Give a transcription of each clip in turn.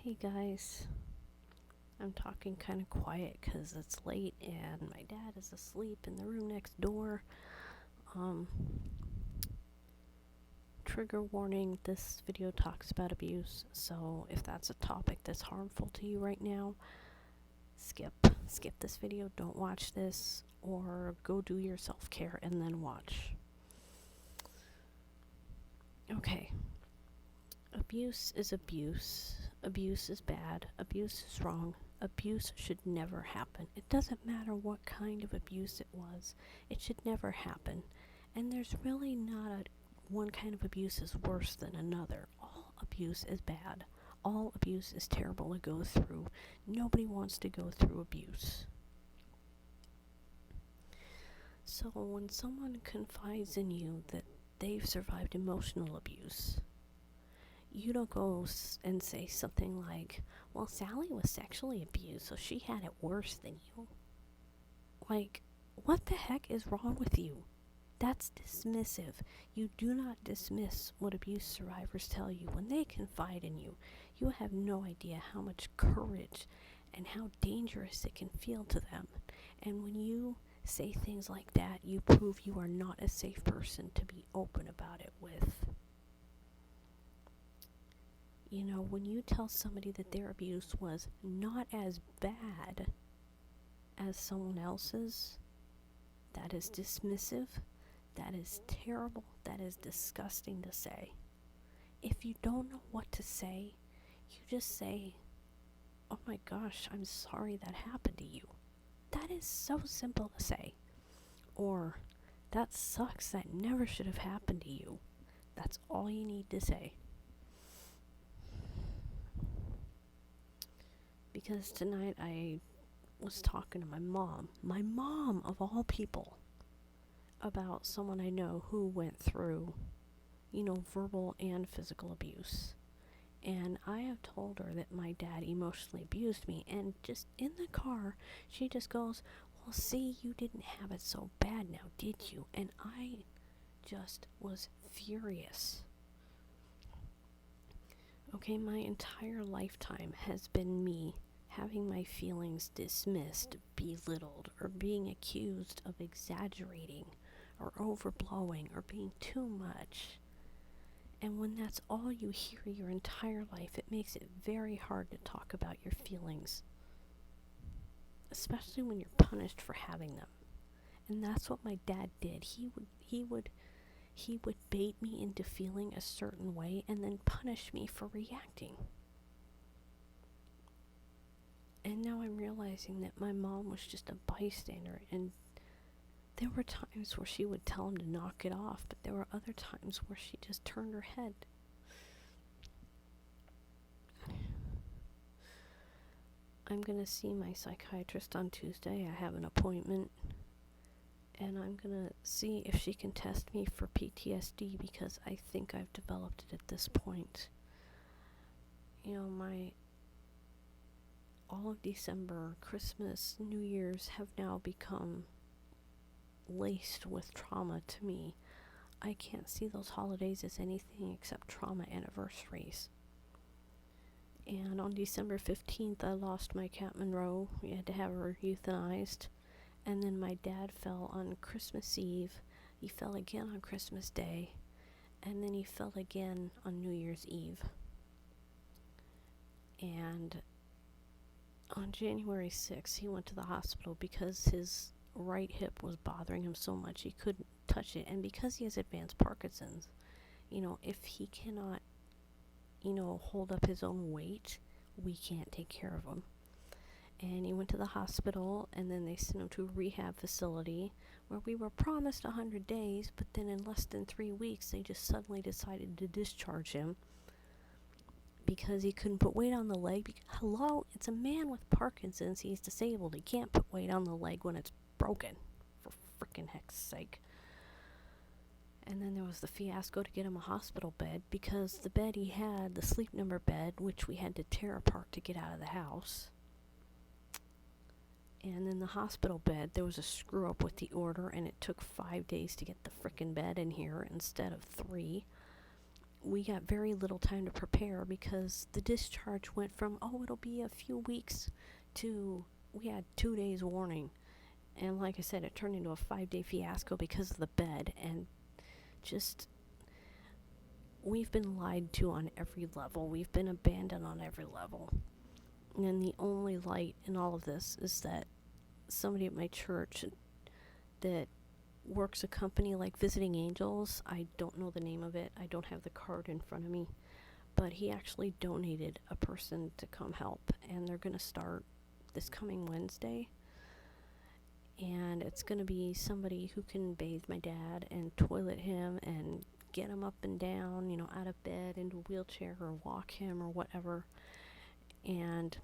Hey guys, I'm talking kind of quiet because it's late and my dad is asleep in the room next door. Um, Trigger warning, this video talks about abuse, so if that's a topic that's harmful to you right now, skip this video, don't watch this, or go do your self-care and then watch. Okay, abuse is abuse. Abuse is bad. Abuse is wrong. Abuse should never happen. It doesn't matter what kind of abuse it was. It should never happen. And there's really not one kind of abuse is worse than another. All abuse is bad. All abuse is terrible to go through. Nobody wants to go through abuse. So when someone confides in you that they've survived emotional abuse, you don't go and say something like, well, Sally was sexually abused, so she had it worse than you. Like, what the heck is wrong with you? That's dismissive. You do not dismiss what abuse survivors tell you when they confide in you. You have no idea how much courage and how dangerous it can feel to them. And when you say things like that, you prove you are not a safe person to be open about it with. You know, when you tell somebody that their abuse was not as bad as someone else's, that is dismissive, that is terrible, that is disgusting to say. If you don't know what to say, you just say, oh my gosh, I'm sorry that happened to you. That is so simple to say. Or, that sucks, that never should have happened to you. That's all you need to say. Because tonight I was talking to my mom of all people, about someone I know who went through, verbal and physical abuse. And I have told her that my dad emotionally abused me, and just in the car, she just goes, well, see, you didn't have it so bad now, did you? And I just was furious. Okay, my entire lifetime has been me having my feelings dismissed, belittled, or being accused of exaggerating, or overblowing, or being too much. And when that's all you hear your entire life, it makes it very hard to talk about your feelings, especially when you're punished for having them. And that's what my dad did. He would bait me into feeling a certain way and then punish me for reacting. And now I'm realizing that my mom was just a bystander, and there were times where she would tell him to knock it off, but there were other times where she just turned her head. I'm going to see my psychiatrist on Tuesday. I have an appointment, and I'm going to see if she can test me for PTSD, because I think I've developed it at this point. All of December, Christmas, New Year's have now become laced with trauma to me. I can't see those holidays as anything except trauma anniversaries. And on December 15th, I lost my cat Monroe. We had to have her euthanized. And then my dad fell on Christmas Eve. He fell again on Christmas Day. And then he fell again on New Year's Eve. And on January 6th, he went to the hospital because his right hip was bothering him so much he couldn't touch it. And because he has advanced Parkinson's, if he cannot, hold up his own weight, we can't take care of him. And he went to the hospital, and then they sent him to a rehab facility where we were promised 100 days, but then in less than 3 weeks, they just suddenly decided to discharge him because he couldn't put weight on the leg. Hello, it's a man with Parkinson's. He's disabled. He can't put weight on the leg when it's broken, for frickin' heck's sake. And then there was the fiasco to get him a hospital bed, because the bed he had, the Sleep Number bed, which we had to tear apart to get out of the house. And then the hospital bed, there was a screw up with the order, and it took 5 days to get the frickin' bed in here instead of 3. we got very little time to prepare because the discharge went from, oh, it'll be a few weeks, to we had 2 days warning. And like I said, it turned into a 5-day fiasco because of the bed. And just, we've been lied to on every level. We've been abandoned on every level. And then the only light in all of this is that somebody at my church that works a company like Visiting Angels, I don't know the name of it, I don't have the card in front of me, but he actually donated a person to come help, and they're going to start this coming Wednesday. And it's going to be somebody who can bathe my dad and toilet him and get him up and down, out of bed, into a wheelchair, or walk him or whatever. And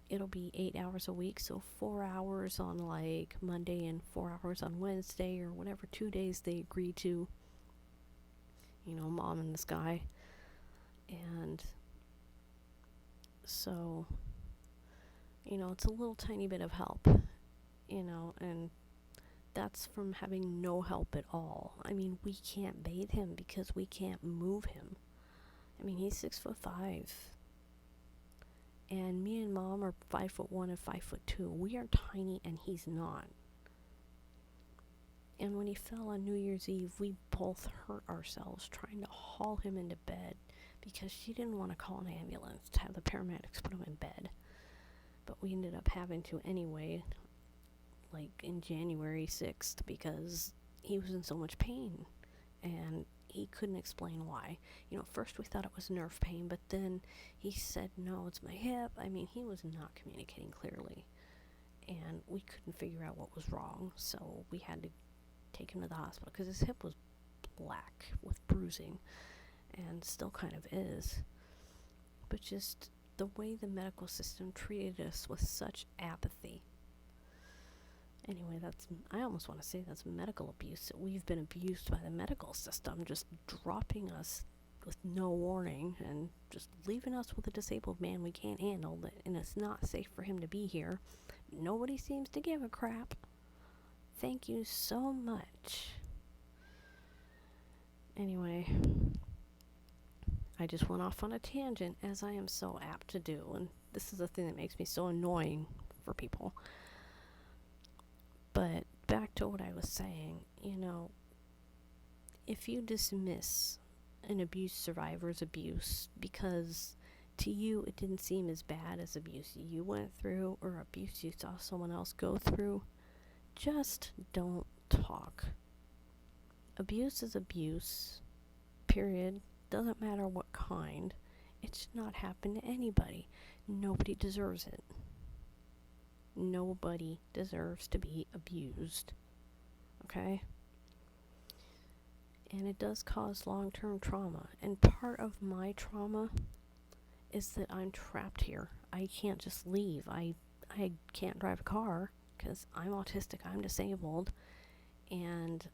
it'll be 8 hours a week, so 4 hours on like Monday and 4 hours on Wednesday, or whatever 2 days they agree to, mom and this guy. And so, it's a little tiny bit of help, and that's from having no help at all. I mean, we can't bathe him because we can't move him. I mean, he's 6'5", and me and mom are 5'1" and 5'2". We are tiny, and he's not. And when he fell on New Year's Eve, we both hurt ourselves trying to haul him into bed because she didn't want to call an ambulance to have the paramedics put him in bed. But we ended up having to anyway, like in January 6th, because he was in so much pain. And he couldn't explain why. First we thought it was nerve pain, but then he said, no, it's my hip. I mean, he was not communicating clearly. And we couldn't figure out what was wrong, so we had to take him to the hospital because his hip was black with bruising, and still kind of is. But just the way the medical system treated us with such apathy. Anyway, I almost want to say that's medical abuse, that we've been abused by the medical system, just dropping us with no warning and just leaving us with a disabled man we can't handle, and it's not safe for him to be here. Nobody seems to give a crap. Thank you so much. Anyway, I just went off on a tangent, as I am so apt to do, and this is the thing that makes me so annoying for people. But back to what I was saying, if you dismiss an abuse survivor's abuse because to you it didn't seem as bad as abuse you went through or abuse you saw someone else go through, just don't talk. Abuse is abuse, period. Doesn't matter what kind. It should not happen to anybody. Nobody deserves it. Nobody deserves to be abused. Okay? And it does cause long-term trauma. And part of my trauma is that I'm trapped here. I can't just leave. I can't drive a car because I'm autistic, I'm disabled, and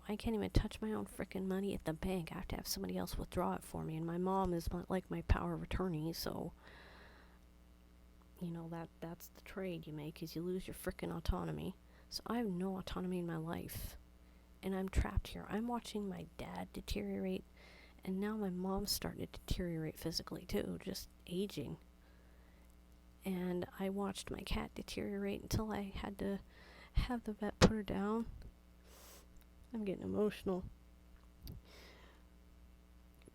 I can't even touch my own frickin' money at the bank. I have to have somebody else withdraw it for me, and my mom is my power of attorney, so that's the trade you make, is you lose your frickin' autonomy. So I have no autonomy in my life, and I'm trapped here. I'm watching my dad deteriorate, and now my mom's starting to deteriorate physically too, just aging. And I watched my cat deteriorate until I had to have the vet put her down. I'm getting emotional.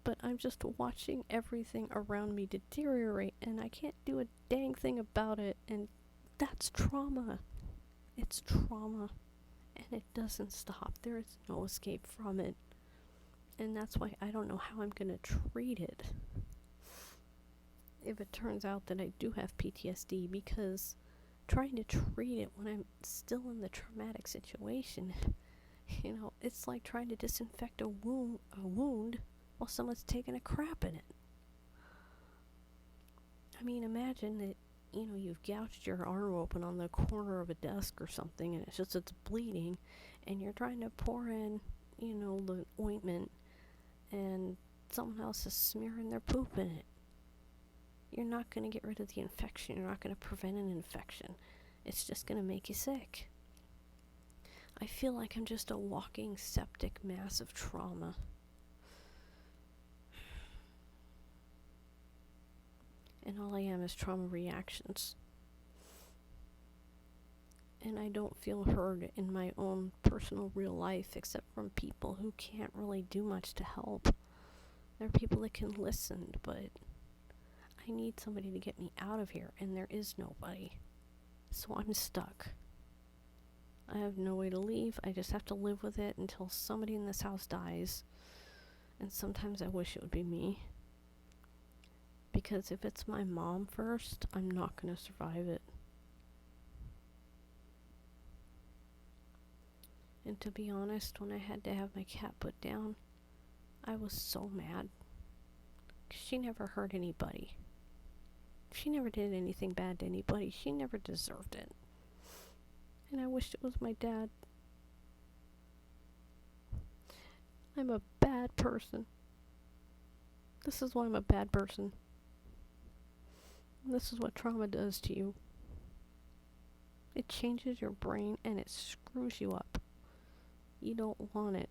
But I'm just watching everything around me deteriorate, and I can't do a dang thing about it, and that's trauma. It's trauma, and it doesn't stop. There is no escape from it, and that's why I don't know how I'm going to treat it if it turns out that I do have PTSD, because trying to treat it when I'm still in the traumatic situation, it's like trying to disinfect a wound while someone's taking a crap in it. I mean, imagine that, you've gouged your arm open on the corner of a desk or something, and it's bleeding, and you're trying to pour in, the ointment, and someone else is smearing their poop in it. You're not going to get rid of the infection. You're not going to prevent an infection. It's just going to make you sick. I feel like I'm just a walking septic mass of trauma. and all I am is trauma reactions. And I don't feel heard in my own personal real life, except from people who can't really do much to help. There are people that can listen, but I need somebody to get me out of here, and there is nobody. So I'm stuck. I have no way to leave. I just have to live with it until somebody in this house dies. And sometimes I wish it would be me. Because if it's my mom first, I'm not going to survive it. And to be honest, when I had to have my cat put down, I was so mad. 'Cause she never hurt anybody. She never did anything bad to anybody. She never deserved it. And I wished it was my dad. I'm a bad person. This is why I'm a bad person. This is what trauma does to you. It changes your brain and it screws you up. You don't want it.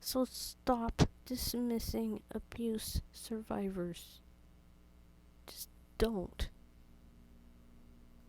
So stop dismissing abuse survivors. Just don't.